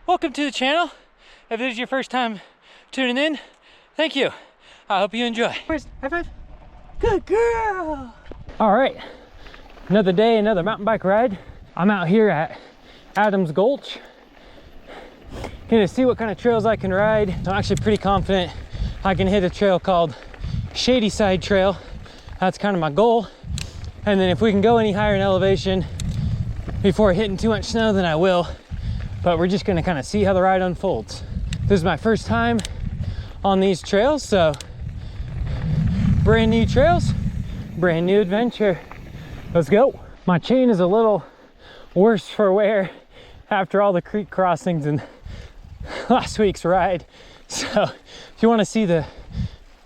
Welcome to the channel. If this is your first time tuning in, thank you. I hope you enjoy. First, high five. Good girl. All right, another day, another mountain bike ride. I'm out here at Adams Gulch. Gonna see what kind of trails I can ride. I'm actually pretty confident I can hit a trail called Sunnyside Trail. That's kind of my goal. And then if we can go any higher in elevation before hitting too much snow, then I will. But we're just gonna kind of see how the ride unfolds. This is my first time on these trails, so brand new trails, brand new adventure. Let's go. My chain is a little worse for wear after all the creek crossings in last week's ride. So if you want to see the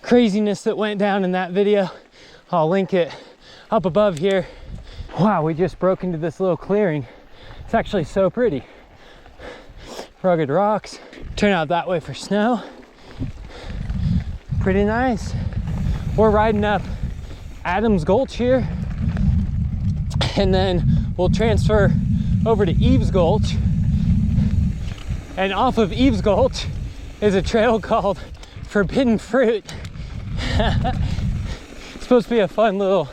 craziness that went down in that video, I'll link it up above here. Wow, we just broke into this little clearing. It's actually so pretty. Rugged rocks, turn out that way for snow. Pretty nice. We're riding up Adams Gulch here, and then we'll transfer over to Eves Gulch. And off of Eves Gulch is a trail called Forbidden Fruit. It's supposed to be a fun little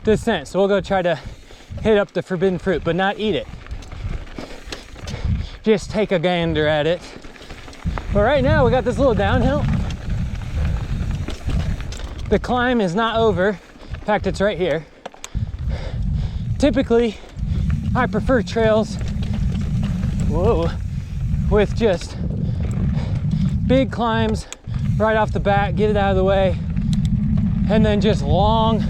descent, so we'll go try to hit up the Forbidden Fruit, but not eat it. Just take a gander at it. But right now we got this little downhill. The climb is not over. In fact, it's right here. Typically, I prefer trails, whoa, with just big climbs right off the bat, get it out of the way, and then just long,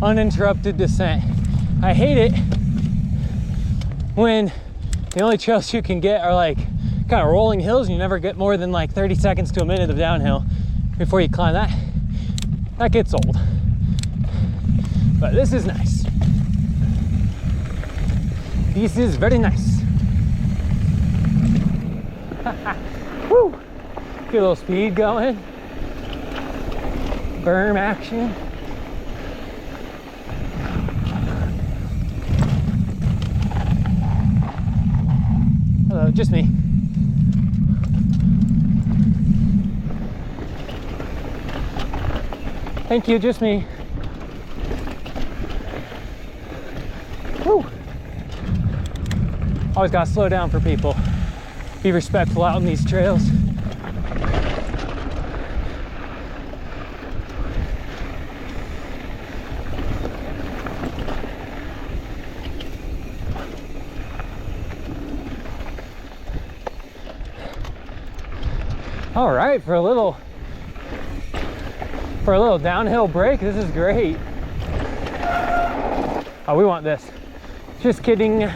uninterrupted descent. I hate it when the only trails you can get are like kind of rolling hills and you never get more than like 30 seconds to a minute of downhill before you climb that. That gets old. But this is nice. This is very nice. Woo! Get a little speed going. Berm action. Hello, just me. Thank you, just me. Woo! Always gotta slow down for people. Be respectful out on these trails. All right, for a little downhill break, this is great. Oh, we want this. Just kidding.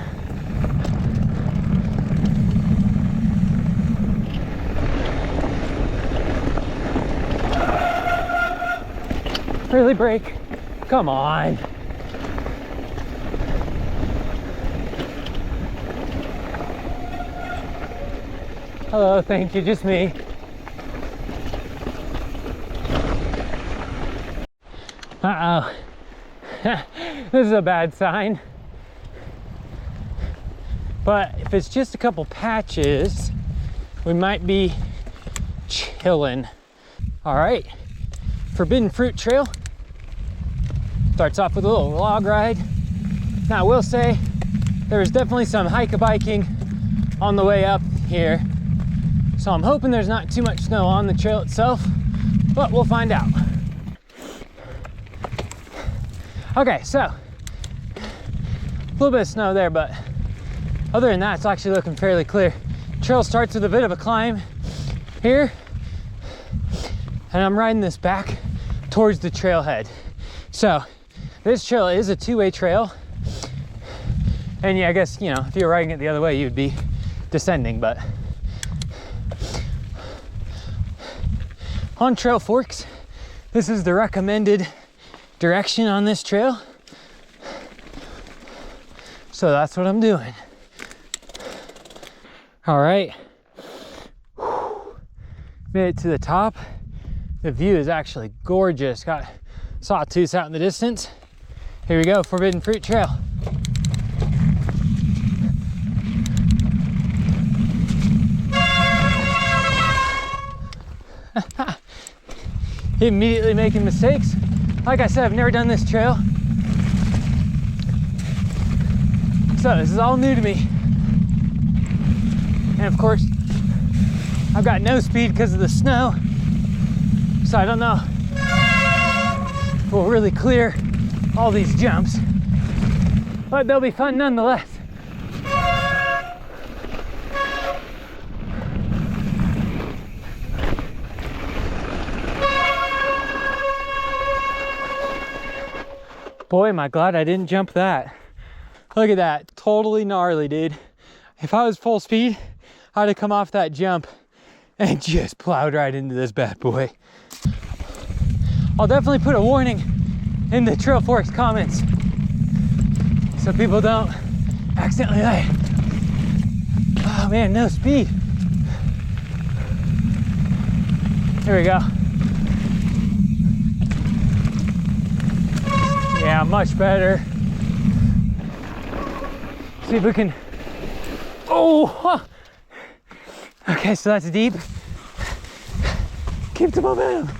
Really brake? Come on. Hello, thank you, just me. Uh-oh. This is a bad sign. But if it's just a couple patches, we might be chilling. All right, Forbidden Fruit Trail. Starts off with a little log ride. Now I will say, there is definitely some hike-a-biking on the way up here. So I'm hoping there's not too much snow on the trail itself, but we'll find out. Okay, so a little bit of snow there, but other than that, it's actually looking fairly clear. Trail starts with a bit of a climb here, and I'm riding this back towards the trailhead. So this trail is a two-way trail, and yeah, I guess, you know, if you were riding it the other way, you'd be descending, but on trail forks, this is the recommended direction on this trail, so that's what I'm doing. All right, made it to the top. The view is actually gorgeous. Got sawtooths out in the distance. Here we go, Forbidden Fruit Trail. Immediately making mistakes. Like I said, I've never done this trail, so this is all new to me. And of course, I've got no speed because of the snow, so I don't know if we'll really clear all these jumps, but they'll be fun nonetheless. Boy, am I glad I didn't jump that. Look at that, totally gnarly, dude. If I was full speed, I'd have come off that jump and just plowed right into this bad boy. I'll definitely put a warning in the Trail Forks comments so people don't accidentally like, oh man, no speed. Here we go. Yeah, much better. See if we can, oh, huh. Okay, so that's deep. Keep the momentum.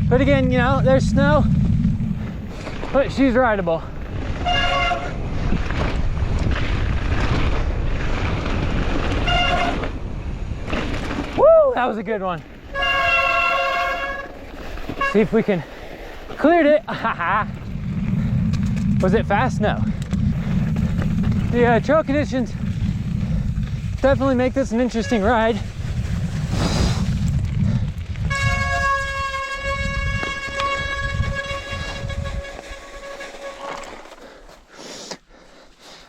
But again, you know, there's snow, but she's rideable. Woo, that was a good one. See if we can, cleared it. Was it fast? No. The trail conditions definitely make this an interesting ride.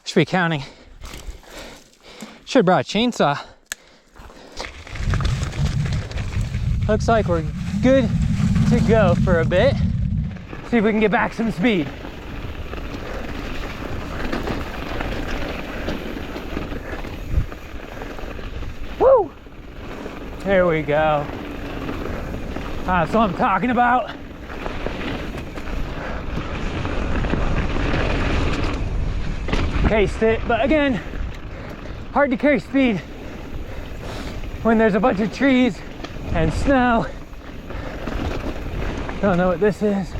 Should be counting. Should have brought a chainsaw. Looks like we're good to go for a bit. See if we can get back some speed. Woo! There we go. That's what I'm talking about. Cased it, but again, hard to carry speed when there's a bunch of trees and snow. Don't know what this is.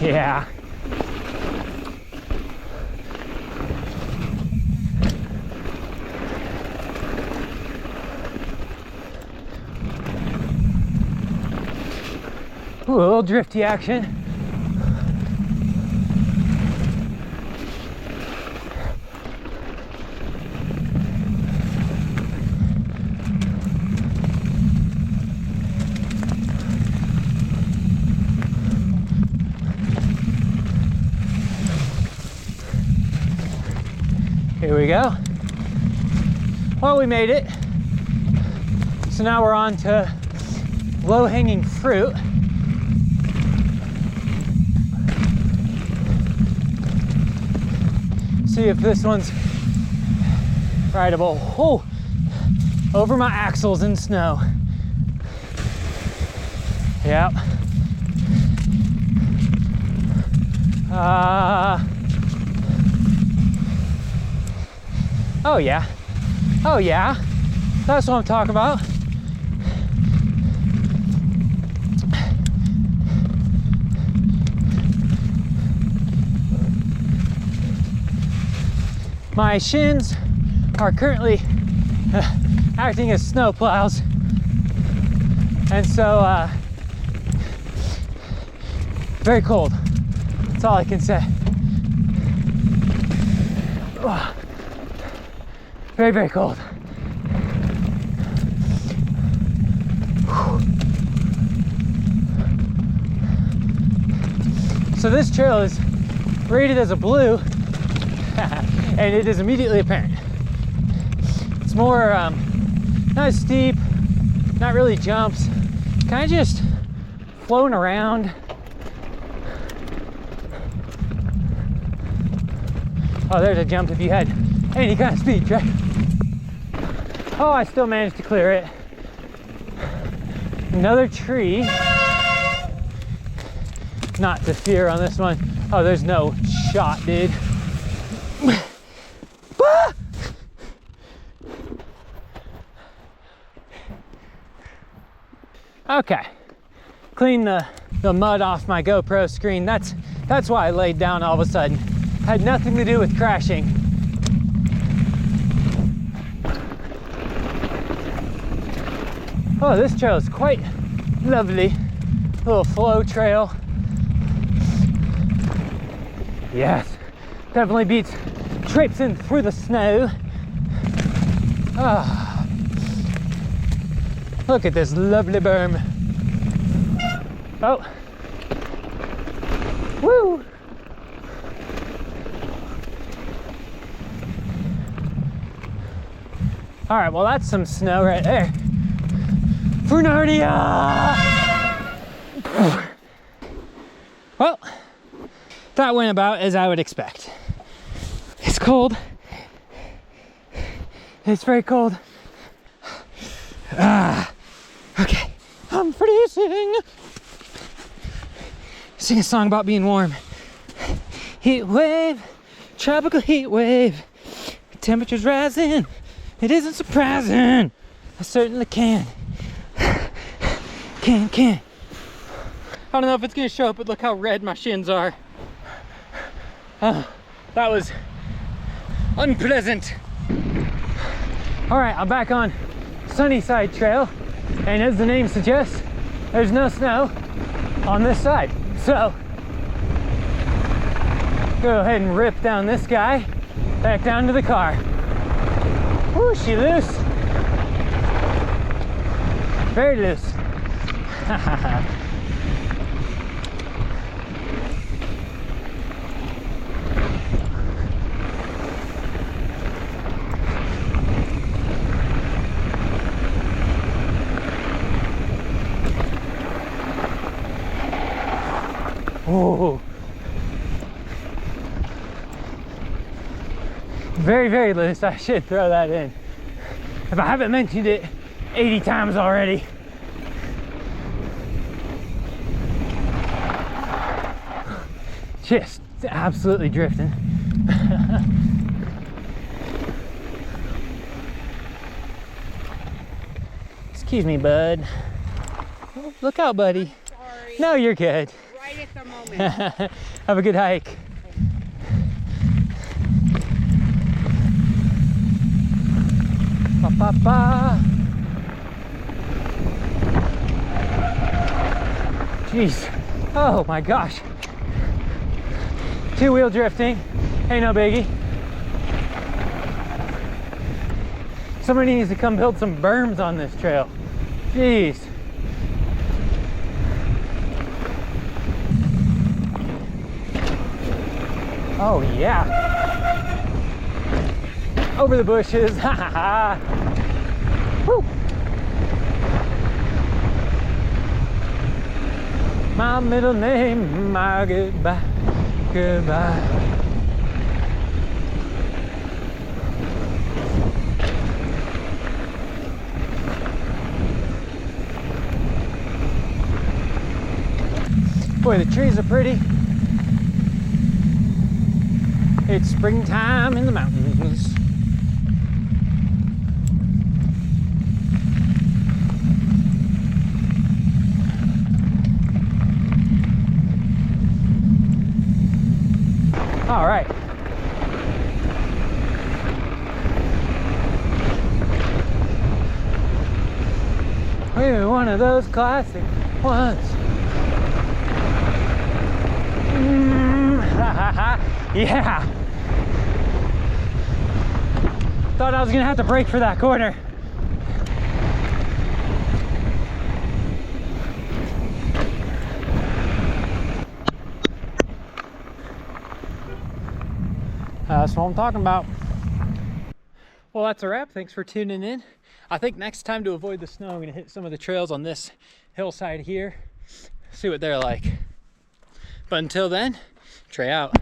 Yeah. Ooh, a little drifty action. Here we go. Well, we made it. So now we're on to low-hanging fruit. See if this one's rideable. Oh, over my axles in snow. Yep. Oh yeah. Oh yeah. That's what I'm talking about. My shins are currently acting as snow plows, and so very cold. That's all I can say. Oh, very, very cold. So this trail is rated as a blue, and it is immediately apparent. It's more not as steep, not really jumps, kind of just floating around. Oh, there's a jump if you had any kind of speed, right? Oh, I still managed to clear it. not to fear on this one. Oh, there's no shot, dude. Okay, clean the mud off my GoPro screen. That's why I laid down all of a sudden. Had nothing to do with crashing. Oh, this trail is quite lovely. Little flow trail. Yes, definitely beats traipsing through the snow. Ah. Look at this lovely berm. Oh. Woo. All right, well, that's some snow right there. For Narnia! Well, that went about as I would expect. It's cold. It's very cold. Okay, I'm freezing. Sing a song about being warm. Heat wave, tropical heat wave. Temperature's rising. It isn't surprising. I certainly can. Can. I don't know if it's gonna show up, but look how red my shins are. Oh, that was unpleasant. All right, I'm back on Sunnyside Trail, and as the name suggests, there's no snow on this side. So, go ahead and rip down this guy, back down to the car. Whoo, she loose. Very loose. Oh, very, very loose. I should throw that in. If I haven't mentioned it 80 times already. Just absolutely drifting. Excuse me, bud. Oh, look out, buddy. Sorry. No, you're good. Right at the moment. Have a good hike. Ba, ba, ba. Jeez. Oh my gosh. Two-wheel drifting. Ain't no biggie. Somebody needs to come build some berms on this trail. Jeez. Oh yeah. Over the bushes. Ha ha ha. Woo. My middle name, my goodbye. Goodbye. Boy, the trees are pretty. It's springtime in the mountains. All right. We're one of those classic ones. Yeah. Thought I was gonna have to brake for that corner. That's what I'm talking about. Well, that's a wrap. Thanks for tuning in. I think next time, to avoid the snow, I'm gonna hit some of the trails on this hillside here, see what they're like. But until then, try out.